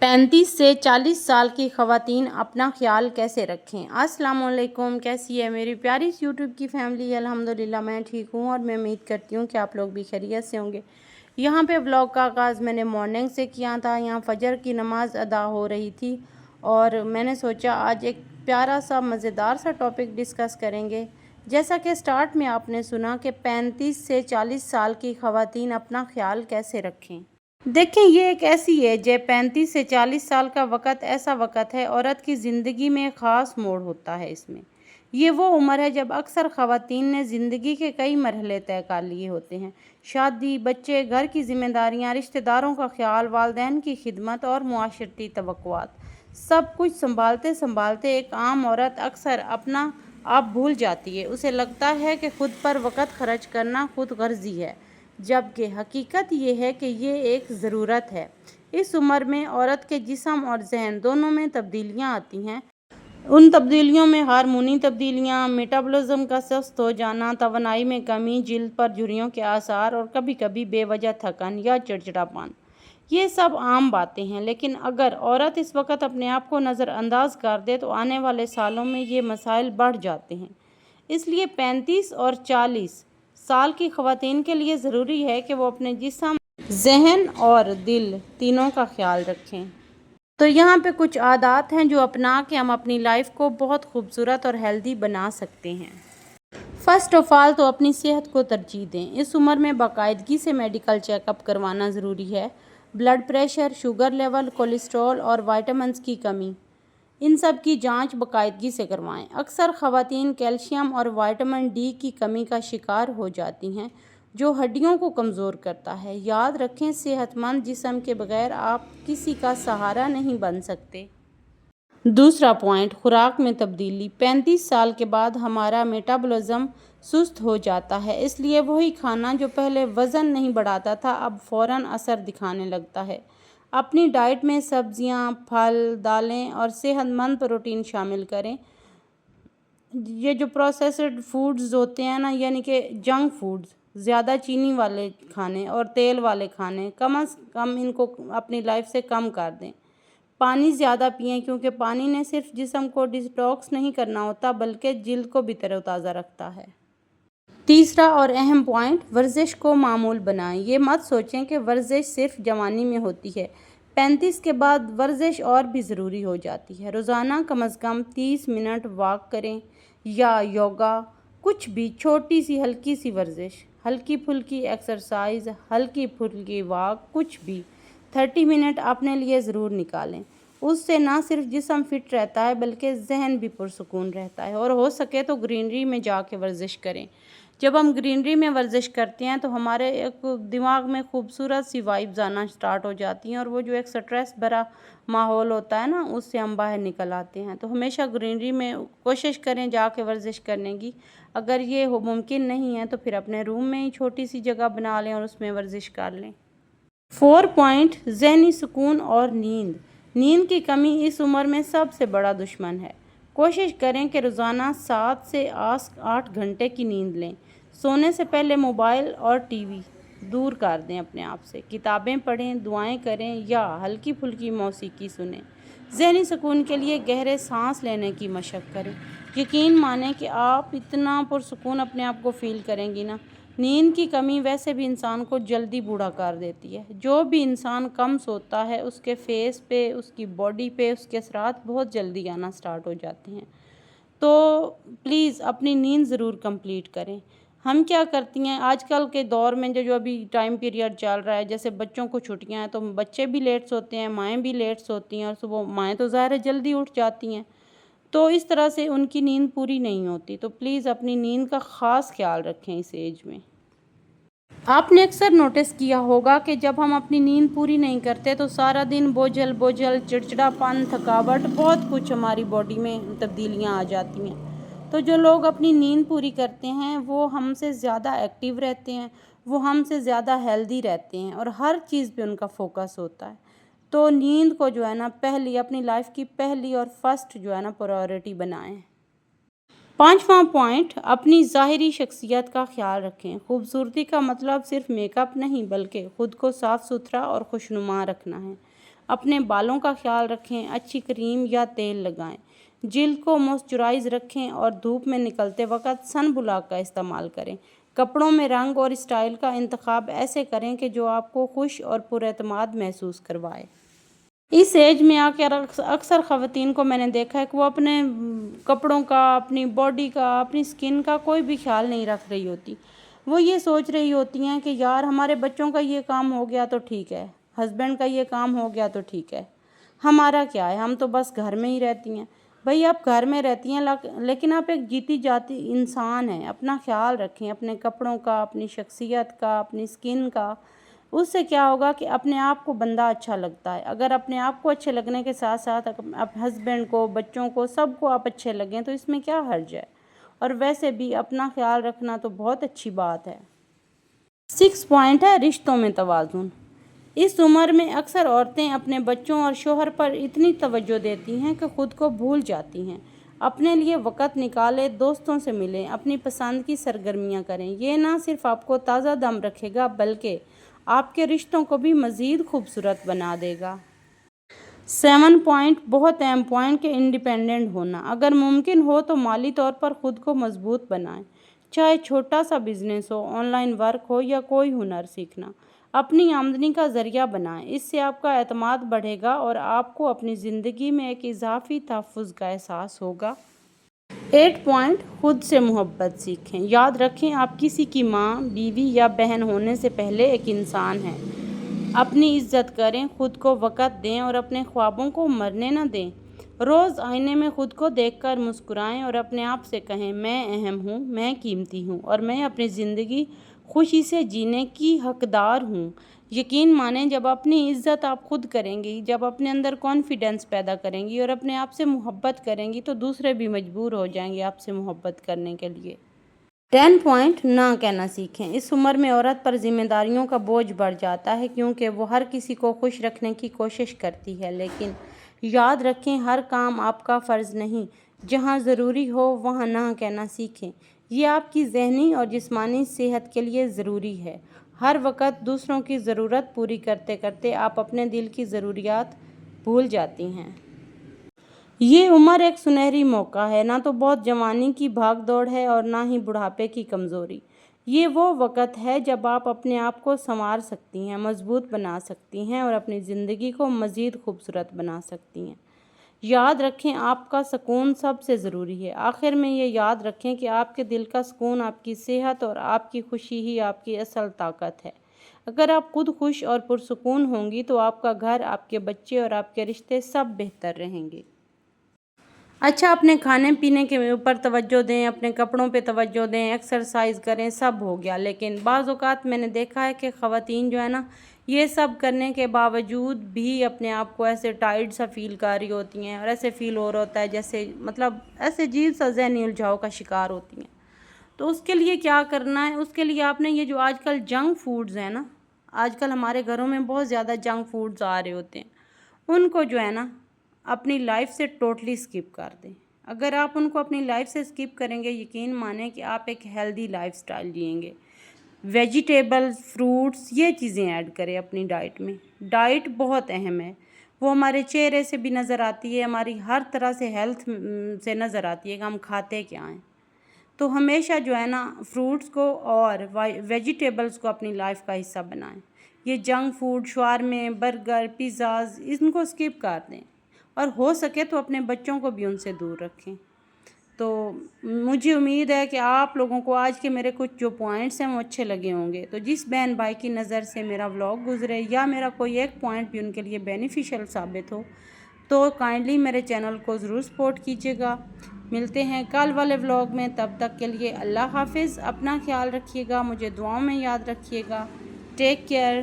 35 سے 40 سال کی خواتین اپنا خیال کیسے رکھیں؟ السلام علیکم، کیسی ہے میری پیاری یوٹیوب کی فیملی؟ الحمدللہ میں ٹھیک ہوں اور میں امید کرتی ہوں کہ آپ لوگ بھی خیریت سے ہوں گے۔ یہاں پہ ولاگ کا آغاز میں نے مارننگ سے کیا تھا۔ یہاں فجر کی نماز ادا ہو رہی تھی اور میں نے سوچا آج ایک پیارا سا مزیدار سا ٹاپک ڈسکس کریں گے۔ جیسا کہ سٹارٹ میں آپ نے سنا کہ 35 سے 40 سال کی خواتین اپنا خیال کیسے رکھیں۔ دیکھیں، یہ ایک ایسی ایج ہے، 35 سے 40 سال کا وقت ایسا وقت ہے، عورت کی زندگی میں خاص موڑ ہوتا ہے۔ اس میں یہ وہ عمر ہے جب اکثر خواتین نے زندگی کے کئی مرحلے طے کر لیے ہوتے ہیں۔ شادی، بچے، گھر کی ذمہ داریاں، رشتہ داروں کا خیال، والدین کی خدمت اور معاشرتی توقعات، سب کچھ سنبھالتے سنبھالتے ایک عام عورت اکثر اپنا آپ بھول جاتی ہے۔ اسے لگتا ہے کہ خود پر وقت خرچ کرنا خود غرضی ہے، جبکہ حقیقت یہ ہے کہ یہ ایک ضرورت ہے۔ اس عمر میں عورت کے جسم اور ذہن دونوں میں تبدیلیاں آتی ہیں۔ ان تبدیلیوں میں ہارمونی تبدیلیاں، میٹابولزم کا سست ہو جانا، توانائی میں کمی، جلد پر جھریوں کے آثار اور کبھی کبھی بے وجہ تھکن یا چڑچڑاپن، یہ سب عام باتیں ہیں۔ لیکن اگر عورت اس وقت اپنے آپ کو نظر انداز کر دے تو آنے والے سالوں میں یہ مسائل بڑھ جاتے ہیں۔ اس لیے 35 اور 40 سال کی خواتین کے لیے ضروری ہے کہ وہ اپنے جسم، ذہن اور دل تینوں کا خیال رکھیں۔ تو یہاں پہ کچھ عادات ہیں جو اپنا کے ہم اپنی لائف کو بہت خوبصورت اور ہیلدی بنا سکتے ہیں۔ فرسٹ آف آل تو اپنی صحت کو ترجیح دیں۔ اس عمر میں باقاعدگی سے میڈیکل چیک اپ کروانا ضروری ہے۔ Blood pressure, sugar level, cholesterol اور وائٹامنز کی کمی، ان سب کی جانچ باقاعدگی سے کروائیں۔ اکثر خواتین کیلشیم اور وائٹامن ڈی کی کمی کا شکار ہو جاتی ہیں، جو ہڈیوں کو کمزور کرتا ہے۔ یاد رکھیں، صحت مند جسم کے بغیر آپ کسی کا سہارا نہیں بن سکتے۔ دوسرا پوائنٹ، خوراک میں تبدیلی۔ 35 سال کے بعد ہمارا میٹابولزم سست ہو جاتا ہے، اس لیے وہی کھانا جو پہلے وزن نہیں بڑھاتا تھا اب فوراً اثر دکھانے لگتا ہے۔ اپنی ڈائٹ میں سبزیاں، پھل، دالیں اور صحت مند پروٹین شامل کریں۔ یہ جو پروسیسڈ فوڈز ہوتے ہیں نا، یعنی کہ جنک فوڈز، زیادہ چینی والے کھانے اور تیل والے کھانے، کم از کم ان کو اپنی لائف سے کم کر دیں۔ پانی زیادہ پئیں، کیونکہ پانی نے صرف جسم کو ڈیٹاکس نہیں کرنا ہوتا بلکہ جلد کو بھی تر و تازہ رکھتا ہے۔ تیسرا اور اہم پوائنٹ، ورزش کو معمول بنائیں۔ یہ مت سوچیں کہ ورزش صرف جوانی میں ہوتی ہے۔ 35 کے بعد ورزش اور بھی ضروری ہو جاتی ہے۔ روزانہ کم از کم 30 منٹ واک کریں یا یوگا، کچھ بھی چھوٹی سی ہلکی سی ورزش، ہلکی پھلکی ایکسرسائز، ہلکی پھلکی واک، کچھ بھی 30 منٹ اپنے لیے ضرور نکالیں۔ اس سے نہ صرف جسم فٹ رہتا ہے بلکہ ذہن بھی پرسکون رہتا ہے۔ اور ہو سکے تو گرینری میں جا کے ورزش کریں۔ جب ہم گرینری میں ورزش کرتے ہیں تو ہمارے ایک دماغ میں خوبصورت سی وائبز آنا سٹارٹ ہو جاتی ہیں، اور وہ جو ایک سٹریس بھرا ماحول ہوتا ہے نا، اس سے ہم باہر نکل آتے ہیں۔ تو ہمیشہ گرینری میں کوشش کریں جا کے ورزش کرنے کی۔ اگر یہ ممکن نہیں ہے تو پھر اپنے روم میں ہی چھوٹی سی جگہ بنا لیں اور اس میں ورزش کر لیں۔ 4 پوائنٹ، ذہنی سکون اور نیند۔ نیند کی کمی اس عمر میں سب سے بڑا دشمن ہے۔ کوشش کریں کہ روزانہ 7 سے 8 گھنٹے کی نیند لیں۔ سونے سے پہلے موبائل اور ٹی وی دور کر دیں اپنے آپ سے۔ کتابیں پڑھیں، دعائیں کریں یا ہلکی پھلکی موسیقی سنیں۔ ذہنی سکون کے لیے گہرے سانس لینے کی مشق کریں۔ یقین مانیں کہ آپ اتنا پرسکون اپنے آپ کو فیل کریں گی نا۔ نیند کی کمی ویسے بھی انسان کو جلدی بوڑھا کر دیتی ہے۔ جو بھی انسان کم سوتا ہے اس کے فیس پہ، اس کی باڈی پہ اس کے اثرات بہت جلدی آنا سٹارٹ ہو جاتے ہیں۔ تو پلیز اپنی نیند ضرور کمپلیٹ کریں۔ ہم کیا کرتی ہیں آج کل کے دور میں، جو ابھی ٹائم پیریڈ چل رہا ہے، جیسے بچوں کو چھٹیاں ہیں تو بچے بھی لیٹ سوتے ہیں، مائیں بھی لیٹ سوتی ہیں، اور صبح مائیں تو ظاہر ہے جلدی اٹھ جاتی ہیں، تو اس طرح سے ان کی نیند پوری نہیں ہوتی۔ تو پلیز اپنی نیند کا خاص خیال رکھیں اس ایج میں۔ آپ نے اکثر نوٹس کیا ہوگا کہ جب ہم اپنی نیند پوری نہیں کرتے تو سارا دن بوجھل چڑچڑاپن، تھکاوٹ، بہت کچھ ہماری باڈی میں تبدیلیاں آ جاتی ہیں۔ تو جو لوگ اپنی نیند پوری کرتے ہیں وہ ہم سے زیادہ ایکٹیو رہتے ہیں، وہ ہم سے زیادہ ہیلدی رہتے ہیں، اور ہر چیز پہ ان کا فوکس ہوتا ہے۔ تو نیند کو جو ہے نا پہلی، اپنی لائف کی پہلی اور فرسٹ جو ہے نا پرائیورٹی بنائیں۔ 5واں پوائنٹ، اپنی ظاہری شخصیت کا خیال رکھیں۔ خوبصورتی کا مطلب صرف میک اپ نہیں بلکہ خود کو صاف ستھرا اور خوشنما رکھنا ہے۔ اپنے بالوں کا خیال رکھیں، اچھی کریم یا تیل لگائیں، جلد کو موئسچرائز رکھیں اور دھوپ میں نکلتے وقت سن بلاک کا استعمال کریں۔ کپڑوں میں رنگ اور اسٹائل کا انتخاب ایسے کریں کہ جو آپ کو خوش اور پر اعتماد محسوس کروائے۔ اس ایج میں آ کر اکثر خواتین کو میں نے دیکھا ہے کہ وہ اپنے کپڑوں کا، اپنی باڈی کا، اپنی سکن کا کوئی بھی خیال نہیں رکھ رہی ہوتی۔ وہ یہ سوچ رہی ہوتی ہیں کہ یار ہمارے بچوں کا یہ کام ہو گیا تو ٹھیک ہے، ہسبینڈ کا یہ کام ہو گیا تو ٹھیک ہے، ہمارا کیا ہے، ہم تو بس گھر میں ہی رہتی ہیں۔ بھئی آپ گھر میں رہتی ہیں لیکن آپ ایک جیتی جاتی انسان ہیں، اپنا خیال رکھیں، اپنے کپڑوں کا، اپنی شخصیت کا، اپنی سکن کا۔ اس سے کیا ہوگا کہ اپنے آپ کو بندہ اچھا لگتا ہے۔ اگر اپنے آپ کو اچھے لگنے کے ساتھ ساتھ ہسبینڈ کو، بچوں کو، سب کو آپ اچھے لگیں تو اس میں کیا حرج ہے؟ اور ویسے بھی اپنا خیال رکھنا تو بہت اچھی بات ہے۔ 6 پوائنٹ ہے رشتوں میں توازن۔ اس عمر میں اکثر عورتیں اپنے بچوں اور شوہر پر اتنی توجہ دیتی ہیں کہ خود کو بھول جاتی ہیں۔ اپنے لیے وقت نکالیں، دوستوں سے ملیں، اپنی پسند کی سرگرمیاں کریں۔ یہ نہ صرف آپ کو تازہ دم رکھے گا بلکہ آپ کے رشتوں کو بھی مزید خوبصورت بنا دے گا۔ 7 پوائنٹ بہت اہم پوائنٹ کہ انڈیپینڈنٹ ہونا۔ اگر ممکن ہو تو مالی طور پر خود کو مضبوط بنائیں، چاہے چھوٹا سا بزنس ہو، آن لائن ورک ہو یا کوئی ہنر سیکھنا۔ اپنی آمدنی کا ذریعہ بنائیں، اس سے آپ کا اعتماد بڑھے گا اور آپ کو اپنی زندگی میں ایک اضافی تحفظ کا احساس ہوگا۔ 8 پوائنٹ خود سے محبت سیکھیں۔ یاد رکھیں آپ کسی کی ماں، بیوی یا بہن ہونے سے پہلے ایک انسان ہیں۔ اپنی عزت کریں، خود کو وقت دیں اور اپنے خوابوں کو مرنے نہ دیں۔ روز آئینے میں خود کو دیکھ کر مسکرائیں اور اپنے آپ سے کہیں میں اہم ہوں، میں قیمتی ہوں اور میں اپنی زندگی خوشی سے جینے کی حقدار ہوں۔ یقین مانیں جب اپنی عزت آپ خود کریں گی، جب اپنے اندر کانفیڈنس پیدا کریں گی اور اپنے آپ سے محبت کریں گی تو دوسرے بھی مجبور ہو جائیں گے آپ سے محبت کرنے کے لیے۔ 10 پوائنٹ نہ کہنا سیکھیں۔ اس عمر میں عورت پر ذمہ داریوں کا بوجھ بڑھ جاتا ہے کیونکہ وہ ہر کسی کو خوش رکھنے کی کوشش کرتی ہے، لیکن یاد رکھیں ہر کام آپ کا فرض نہیں۔ جہاں ضروری ہو وہاں نہ کہنا سیکھیں۔ یہ آپ کی ذہنی اور جسمانی صحت کے لیے ضروری ہے۔ ہر وقت دوسروں کی ضرورت پوری کرتے کرتے آپ اپنے دل کی ضروریات بھول جاتی ہیں۔ یہ عمر ایک سنہری موقع ہے، نہ تو بہت جوانی کی بھاگ دوڑ ہے اور نہ ہی بڑھاپے کی کمزوری۔ یہ وہ وقت ہے جب آپ اپنے آپ کو سنوار سکتی ہیں، مضبوط بنا سکتی ہیں اور اپنی زندگی کو مزید خوبصورت بنا سکتی ہیں۔ یاد رکھیں آپ کا سکون سب سے ضروری ہے۔ آخر میں یہ یاد رکھیں کہ آپ کے دل کا سکون، آپ کی صحت اور آپ کی خوشی ہی آپ کی اصل طاقت ہے۔ اگر آپ خود خوش اور پرسکون ہوں گی تو آپ کا گھر، آپ کے بچے اور آپ کے رشتے سب بہتر رہیں گے۔ اچھا اپنے کھانے پینے کے اوپر توجہ دیں، اپنے کپڑوں پہ توجہ دیں، ایکسرسائز کریں، سب ہو گیا، لیکن بعض اوقات میں نے دیکھا ہے کہ خواتین جو ہے نا یہ سب کرنے کے باوجود بھی اپنے آپ کو ایسے ٹائرڈ سا فیل کر رہی ہوتی ہیں اور ایسے فیل ہو رہا ہوتا ہے جیسے مطلب ایسے عجیب سا ذہنی الجھاؤ کا شکار ہوتی ہیں۔ تو اس کے لیے کیا کرنا ہے؟ اس کے لیے آپ نے یہ جو آج کل جنک فوڈز ہیں نا، آج کل ہمارے گھروں میں بہت زیادہ جنک فوڈز آ رہے ہوتے ہیں، ان کو جو ہے نا اپنی لائف سے ٹوٹلی سکپ کر دیں۔ اگر آپ ان کو اپنی لائف سے سکپ کریں گے، یقین مانیں کہ آپ ایک ہیلدی لائف سٹائل جئیں گے۔ ویجیٹیبلز، فروٹس، یہ چیزیں ایڈ کریں اپنی ڈائٹ میں۔ ڈائٹ بہت اہم ہے، وہ ہمارے چہرے سے بھی نظر آتی ہے، ہماری ہر طرح سے ہیلتھ سے نظر آتی ہے کہ ہم کھاتے کیا ہیں۔ تو ہمیشہ جو ہے نا فروٹس کو اور ویجیٹیبلز کو اپنی لائف کا حصہ بنائیں۔ یہ جنک فوڈ، شاورمے، برگر، پیزاز، ان کو سکپ کر دیں اور ہو سکے تو اپنے بچوں کو بھی ان سے دور رکھیں۔ تو مجھے امید ہے کہ آپ لوگوں کو آج کے میرے کچھ جو پوائنٹس ہیں وہ اچھے لگے ہوں گے۔ تو جس بہن بھائی کی نظر سے میرا ولاگ گزرے یا میرا کوئی ایک پوائنٹ بھی ان کے لیے بینیفیشل ثابت ہو تو کائنڈلی میرے چینل کو ضرور سپورٹ کیجیے گا۔ ملتے ہیں کل والے ولاگ میں، تب تک کے لیے اللہ حافظ۔ اپنا خیال رکھیے گا، مجھے دعاؤں میں یاد رکھیے گا۔ Take care.